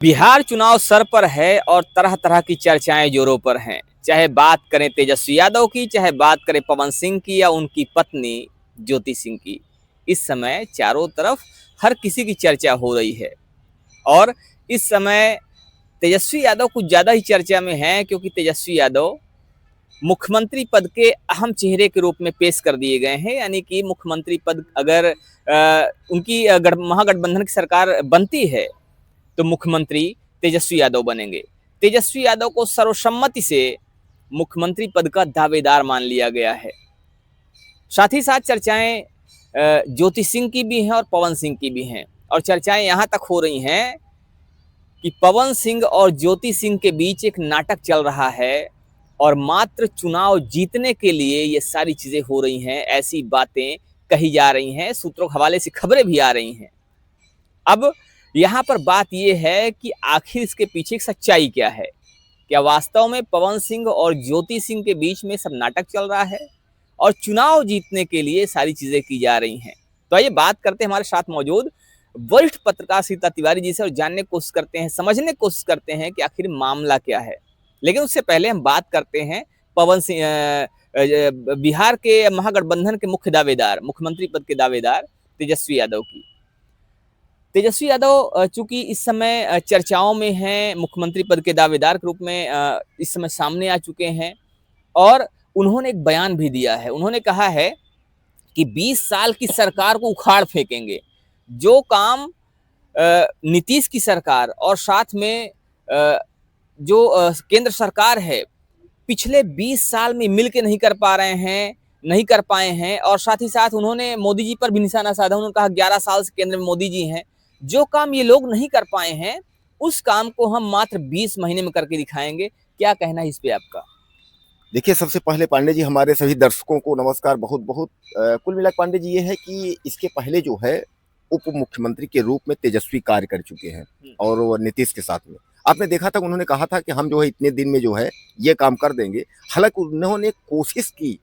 बिहार चुनाव सर पर है और तरह तरह की चर्चाएं जोरों पर हैं। चाहे बात करें तेजस्वी यादव की, चाहे बात करें पवन सिंह की या उनकी पत्नी ज्योति सिंह की। इस समय चारों तरफ हर किसी की चर्चा हो रही है और इस समय तेजस्वी यादव कुछ ज़्यादा ही चर्चा में हैं, क्योंकि तेजस्वी यादव मुख्यमंत्री पद के अहम चेहरे के रूप में पेश कर दिए गए हैं। यानी कि मुख्यमंत्री पद अगर उनकी महागठबंधन की सरकार बनती है तो मुख्यमंत्री तेजस्वी यादव बनेंगे। तेजस्वी यादव को सर्वसम्मति से मुख्यमंत्री पद का दावेदार मान लिया गया है। साथ ही साथ चर्चाएं ज्योति सिंह की भी हैं और पवन सिंह की भी हैं, और चर्चाएं यहाँ तक हो रही हैं कि पवन सिंह और ज्योति सिंह के बीच एक नाटक चल रहा है और मात्र चुनाव जीतने के लिए ये सारी चीजें हो रही हैं। ऐसी बातें कही जा रही हैं, सूत्रों के हवाले से खबरें भी आ रही हैं। अब यहाँ पर बात यह है कि आखिर इसके पीछे सच्चाई क्या है। क्या वास्तव में पवन सिंह और ज्योति सिंह के बीच में सब नाटक चल रहा है और चुनाव जीतने के लिए सारी चीजें की जा रही हैं? तो आइए बात करते हैं हमारे साथ मौजूद वरिष्ठ पत्रकार सीता तिवारी जी से और जानने की कोशिश करते हैं, समझने की कोशिश करते हैं कि आखिर मामला क्या है। लेकिन उससे पहले हम बात करते हैं पवन सिंह, बिहार के महागठबंधन के मुख्य दावेदार, मुख्यमंत्री पद के दावेदार तेजस्वी यादव की। तेजस्वी यादव चूंकि इस समय चर्चाओं में हैं, मुख्यमंत्री पद के दावेदार के रूप में इस समय सामने आ चुके हैं और उन्होंने एक बयान भी दिया है। उन्होंने कहा है कि 20 साल की सरकार को उखाड़ फेंकेंगे। जो काम नीतीश की सरकार और साथ में जो केंद्र सरकार है पिछले 20 साल में मिल के नहीं कर पा रहे हैं, नहीं कर पाए हैं, और साथ ही साथ उन्होंने मोदी जी पर भी निशाना साधा। उन्होंने कहा 11 साल से केंद्र में मोदी जी हैं, जो काम ये लोग नहीं कर पाए हैं उस काम को हम मात्र 20 महीने में करके दिखाएंगे। क्या कहना है इस पे आपका? देखिए, सबसे पहले पांडे जी, हमारे सभी दर्शकों को नमस्कार। बहुत बहुत कुल मिलाकर पांडे जी ये है कि इसके पहले जो है उप मुख्यमंत्री के रूप में तेजस्वी कार्य कर चुके हैं और वो नीतीश के साथ में आपने देखा था, उन्होंने कहा था कि हम जो है इतने दिन में जो है ये काम कर देंगे। हालांकि उन्होंने कोशिश की,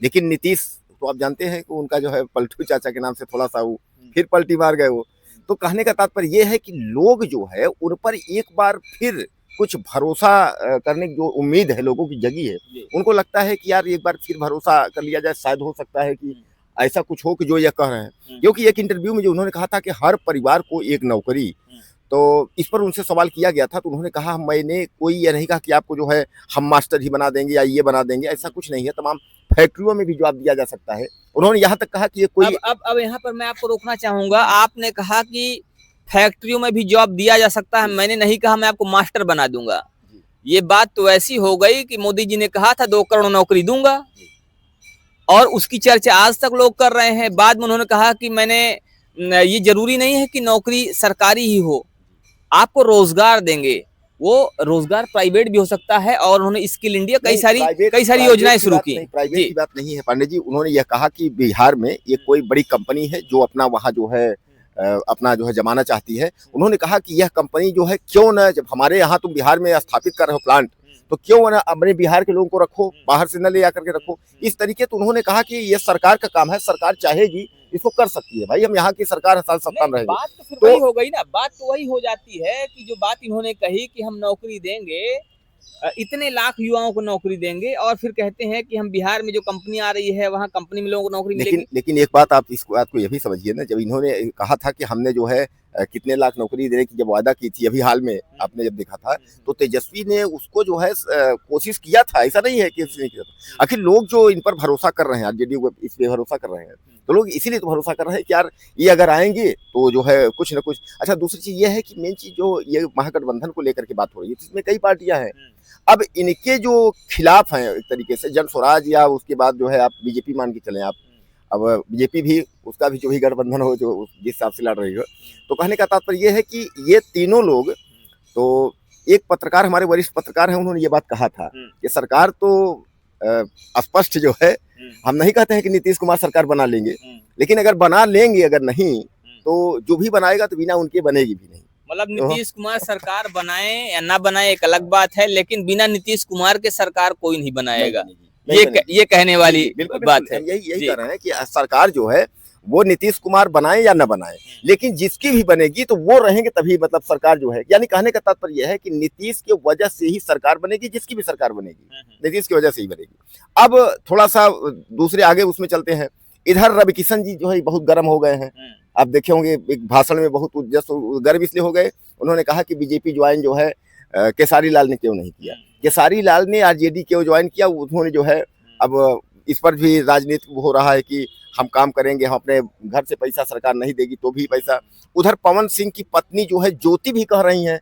लेकिन नीतीश तो आप जानते हैं कि उनका जो है पलटू चाचा के नाम से थोड़ा सा वो फिर पलटी मार गए वो। तो कहने का तात्पर्य ये है कि लोग जो है उन पर एक बार फिर कुछ भरोसा करने की जो उम्मीद है लोगों की जगी है। उनको लगता है कि यार एक बार फिर भरोसा कर लिया जाए, शायद हो सकता है कि ऐसा कुछ हो कि जो ये कह रहे हैं। क्योंकि एक इंटरव्यू में जो उन्होंने कहा था कि हर परिवार को एक नौकरी, तो इस पर उनसे सवाल किया गया था तो उन्होंने कहा मैंने कोई ये नहीं कहा कि आपको जो है हम मास्टर ही बना देंगे या ये बना देंगे, ऐसा कुछ नहीं है। तमाम फैक्ट्रियों में भी जॉब दिया जा सकता है। उन्होंने यहाँ तक कहा कि ये कोई अब यहाँ पर मैं आपको रोकना चाहूंगा। आपने कहा कि फैक्ट्रियों में भी जॉब दिया जा सकता है, मैंने नहीं कहा मैं आपको मास्टर बना दूंगा। ये बात तो ऐसी हो गई कि मोदी जी ने कहा था 2 करोड़ नौकरी दूंगा और उसकी चर्चा आज तक लोग कर रहे हैं। बाद में उन्होंने कहा कि मैंने ये जरूरी नहीं है कि नौकरी सरकारी ही हो, आपको रोजगार देंगे। वो रोजगार प्राइवेट भी हो सकता है और उन्होंने स्किल इंडिया कई सारी योजनाएं शुरू की। प्राइवेट की बात नहीं है पांडे जी। उन्होंने यह कहा कि बिहार में ये कोई बड़ी कंपनी है जो अपना वहाँ जो है अपना जो है जमाना चाहती है। उन्होंने कहा कि यह कंपनी जो है क्यों न, जब हमारे यहाँ तुम बिहार में स्थापित कर रहे हो प्लांट, तो क्यों ना अपने बिहार के लोगों को रखो, बाहर से न ले आकर के रखो। इस तरीके तो उन्होंने कहा कि ये सरकार का काम है, सरकार चाहेगी इसको कर सकती है। भाई हम यहाँ की सरकार साल सत्ता में रहेगी। बात तो फिर वही हो गई ना, बात तो वही हो जाती है कि जो बात इन्होंने कही कि हम नौकरी देंगे, इतने लाख युवाओं को नौकरी देंगे, और फिर कहते हैं कि हम बिहार में जो कंपनी आ रही है वहाँ कंपनी में लोगों को नौकरी मिलेगी। लेकिन एक बात आप इस बात को ये भी समझिए ना, जब इन्होंने कहा था कि हमने जो है कितने लाख नौकरी देने की जब वादा की थी, अभी हाल में आपने जब देखा था, तो तेजस्वी ने उसको जो है कोशिश किया था। ऐसा नहीं है कि इसने किया था। आखिर लोग जो इन पर भरोसा कर रहे हैं, आरजेडी को इसलिए भरोसा कर रहे हैं, तो लोग इसीलिए तो भरोसा कर रहे हैं कि यार ये अगर आएंगे तो जो है कुछ ना कुछ। अच्छा, दूसरी चीज ये है कि मेन चीज जो ये महागठबंधन को लेकर के बात हो रही है, इसमें कई पार्टियां हैं। अब इनके जो खिलाफ हैं एक तरीके से जन स्वराज, या उसके बाद जो है आप बीजेपी मान के चलें आप, अब बीजेपी भी, उसका भी जो भी गठबंधन हो जो जिस हिसाब से लड़ रही हो, तो कहने का तात्पर्य ये है कि ये तीनों लोग, तो एक पत्रकार, हमारे वरिष्ठ पत्रकार हैं, उन्होंने ये बात कहा था कि सरकार तो स्पष्ट जो है, हम नहीं कहते हैं कि नीतीश कुमार सरकार बना लेंगे, लेकिन अगर बना लेंगे, अगर नहीं तो जो भी बनाएगा तो बिना उनके बनेगी भी नहीं। मतलब नीतीश कुमार सरकार बनाए या ना बनाए एक अलग बात है, लेकिन बिना नीतीश कुमार के सरकार कोई नहीं बनाएगा। ये कहने वाली बात है। यही कह रहे हैं कि सरकार जो है वो नीतीश कुमार बनाए या न बनाए, लेकिन जिसकी भी बनेगी तो वो रहेंगे तभी मतलब सरकार जो है, यानी कहने का तात्पर्य यह है कि नीतीश की वजह से ही सरकार बनेगी, जिसकी भी सरकार बनेगी नीतीश की वजह से ही बनेगी। अब थोड़ा सा दूसरे आगे उसमें चलते हैं। इधर रवि किशन जी जो है बहुत गर्म हो गए हैं। आप देखे होंगे एक भाषण में बहुत गर्व इसलिए हो गए, उन्होंने कहा कि बीजेपी ज्वाइन जो है केसारी लाल ने क्यों नहीं किया। केसारी लाल ने आरजेडी क्यों ज्वाइन किया, उन्होंने जो है अब इस पर भी राजनीति हो रहा है कि हम काम करेंगे, हम अपने घर से पैसा सरकार नहीं देगी तो भी पैसा। उधर पवन सिंह की पत्नी जो है ज्योति भी कह रही हैं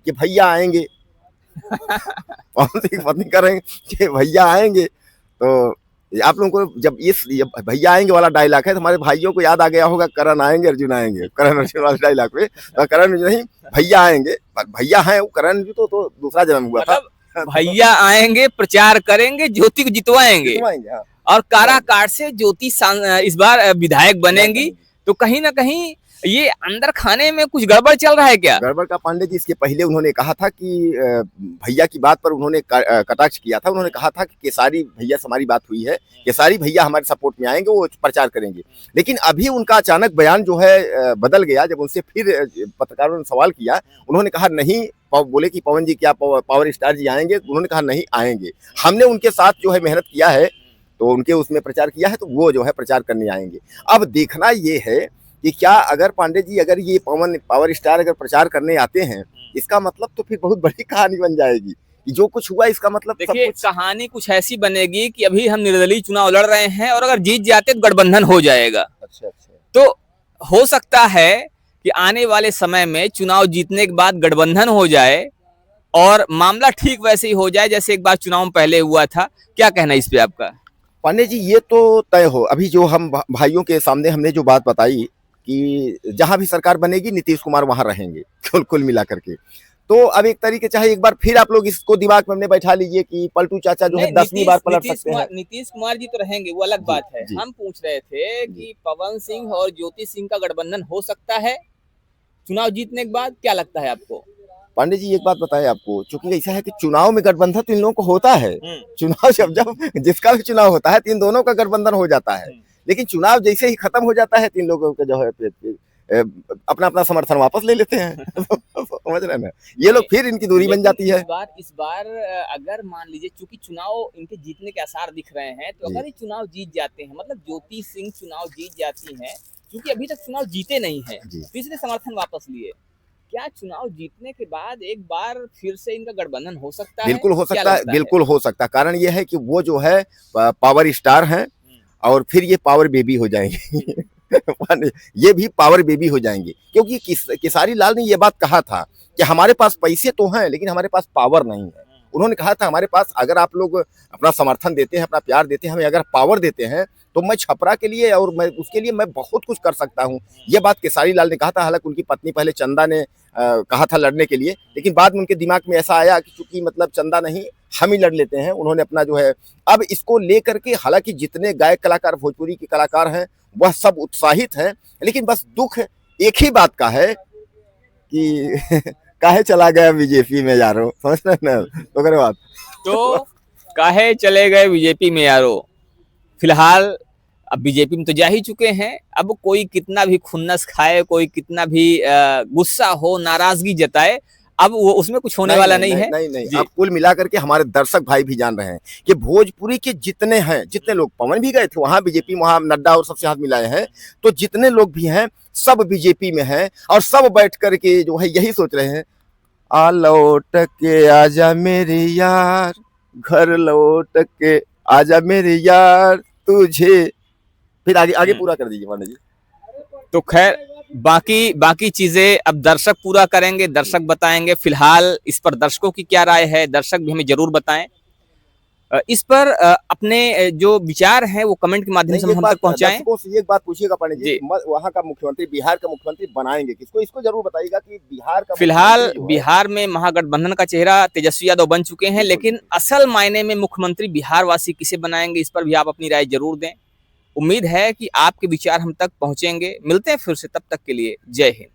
कि भैया आएंगे पवन सिंह की पत्नी कह रहे हैं कि भैया आएंगे। तो आप लोगों को जब इस भैया आएंगे वाला डायलॉग है तो हमारे भाइयों को याद आ गया होगा करण आएंगे अर्जुन आएंगे, करण अर्जुन वाले डायलॉग पे। तो करण नहीं, भैया आएंगे, भैया है वो करण जी तो दूसरा जन्म हुआ था। भैया आएंगे, प्रचार करेंगे, ज्योति को जितवाएंगे हाँ। और काराकाट से ज्योति इस बार विधायक बनेंगी। तो कहीं ना कहीं ये अंदर खाने में कुछ गड़बड़ चल रहा है क्या? गड़बड़ का पांडे जी इसके पहले उन्होंने कहा था कि भैया की बात पर उन्होंने कटाक्ष किया था। उन्होंने कहा था कि केसारी भैया से हमारी बात हुई है, केसारी भैया हमारे सपोर्ट में आएंगे, वो प्रचार करेंगे। लेकिन अभी उनका अचानक बयान जो है बदल गया। जब उनसे फिर पत्रकारों ने सवाल किया, उन्होंने कहा नहीं, बोले कि पवन जी क्या पावर स्टार जी आएंगे, उन्होंने कहा नहीं आएंगे, हमने उनके साथ जो है मेहनत किया है तो उनके उसमें प्रचार किया है तो वो जो है प्रचार करने आएंगे। अब देखना ये है कि क्या अगर पांडे जी अगर ये पवन पावर स्टार अगर प्रचार करने आते हैं, इसका मतलब तो फिर बहुत बड़ी कहानी बन जाएगी कि जो कुछ हुआ इसका मतलब देखिए कहानी कुछ ऐसी बनेगी कि अभी हम निर्दलीय चुनाव लड़ रहे हैं और अगर जीत जाते तो गठबंधन हो जाएगा। अच्छा। तो हो सकता है कि आने वाले समय में चुनाव जीतने के बाद गठबंधन हो जाए और मामला ठीक वैसे ही हो जाए जैसे एक बार चुनाव पहले हुआ था। क्या कहना है इस पे आपका? पांडे जी ये तो तय हो, अभी जो हम भाइयों के सामने हमने जो बात बताई कि जहां भी सरकार बनेगी नीतीश कुमार वहां रहेंगे कुल मिला करके। तो अब एक तरीके चाहे एक बार फिर आप लोग इसको दिमाग में हमने बैठा लीजिए कि पलटू चाचा जो है 10वीं बार पलट सकते हैं। नीतीश कुमार जी तो रहेंगे, वो अलग बात है। हम पूछ रहे थे कि पवन सिंह और ज्योति सिंह का गठबंधन हो सकता है चुनाव जीतने के बाद, क्या लगता है आपको? पांडे जी एक बात बताएं आपको, चूंकि ऐसा है कि चुनाव में गठबंधन तो इन लोगों को होता है। चुनाव जब जिसका भी चुनाव होता है तो इन दोनों का गठबंधन हो जाता है, लेकिन चुनाव जैसे ही खत्म हो जाता है तीन लोगों का जो है अपना अपना समर्थन वापस ले लेते हैं समझ रहे हैं ना, ये लोग फिर इनकी दूरी बन जाती है। इस बार अगर मान लीजिए चूंकि चुनाव इनके जीतने के आसार दिख रहे हैं, तो अगर ये चुनाव जीत जाते हैं, मतलब ज्योति सिंह चुनाव जीत जाती हैं, क्योंकि अभी तक चुनाव जीते नहीं है, पिछले समर्थन वापस लिए, क्या चुनाव जीतने के बाद एक बार फिर से इनका गठबंधन हो सकता है? बिल्कुल हो सकता है, बिल्कुल हो सकता है। कारण ये है कि वो जो है पावर स्टार हैं और फिर ये पावर बेबी हो जाएंगे ये भी पावर बेबी हो जाएंगे, क्योंकि केसारी लाल ने ये बात कहा था कि हमारे पास पैसे तो हैं लेकिन हमारे पास पावर नहीं है। उन्होंने कहा था हमारे पास अगर आप लोग अपना समर्थन देते हैं, अपना प्यार देते हैं, हमें अगर पावर देते हैं तो मैं छपरा के लिए और मैं उसके लिए मैं बहुत कुछ कर सकता हूं। ये बात केसारी लाल ने कहा था। हालांकि उनकी पत्नी पहले चंदा ने कहा था लड़ने के लिए, लेकिन बाद में उनके दिमाग में ऐसा आया कि चूंकि मतलब चंदा नहीं हम ही लड़ लेते हैं, उन्होंने अपना जो है अब इसको लेकर के, हालांकि जितने गायक कलाकार भोजपुरी के कलाकार हैं वह सब उत्साहित हैं, लेकिन बस दुख एक ही बात का है कि काहे चला गया बीजेपी में यारो, समझ रहे ना तो बात तो काहे चले गए बीजेपी में यारो। फिलहाल अब बीजेपी में तो जा ही चुके हैं, अब कोई कितना भी खुन्नस खाए, कोई कितना भी गुस्सा हो, नाराजगी जताए, अब वो उसमें कुछ होने वाला नहीं है। नहीं। अब कुल मिलाकर के हमारे दर्शक भाई भी जान रहे हैं कि भोजपुरी के जितने हैं, जितने लोग, पवन भी गए थे वहां बीजेपी, वहां नड्डा और सबसे हाथ मिलाए हैं, तो जितने लोग भी हैं सब बीजेपी में हैं और सब बैठ करके जो है यही सोच रहे हैं, आ लौट के आजा मेरे यार, घर लौट के आजा मेरे यार तुझे। फिर आगे पूरा कर दीजिए पांडे जी। तो खैर बाकी चीजें अब दर्शक पूरा करेंगे, दर्शक बताएंगे। फिलहाल इस पर दर्शकों की क्या राय है, दर्शक भी हमें जरूर बताएं। इस पर अपने जो विचार हैं वो कमेंट के माध्यम से हम तक पहुंचाएं। दर्शकों से एक बात पूछिएगा पांडे जी, वहां का मुख्यमंत्री, बिहार का मुख्यमंत्री बनाएंगे किसको, इसको जरूर बताइएगा कि बिहार का। फिलहाल बिहार में महागठबंधन का चेहरा तेजस्वी यादव बन चुके हैं, लेकिन असल मायने में मुख्यमंत्री बिहार वासी किसे बनाएंगे, इस पर भी आप अपनी राय जरूर दें। उम्मीद है कि आपके विचार हम तक पहुंचेंगे। मिलते हैं फिर से, तब तक के लिए जय हिंद।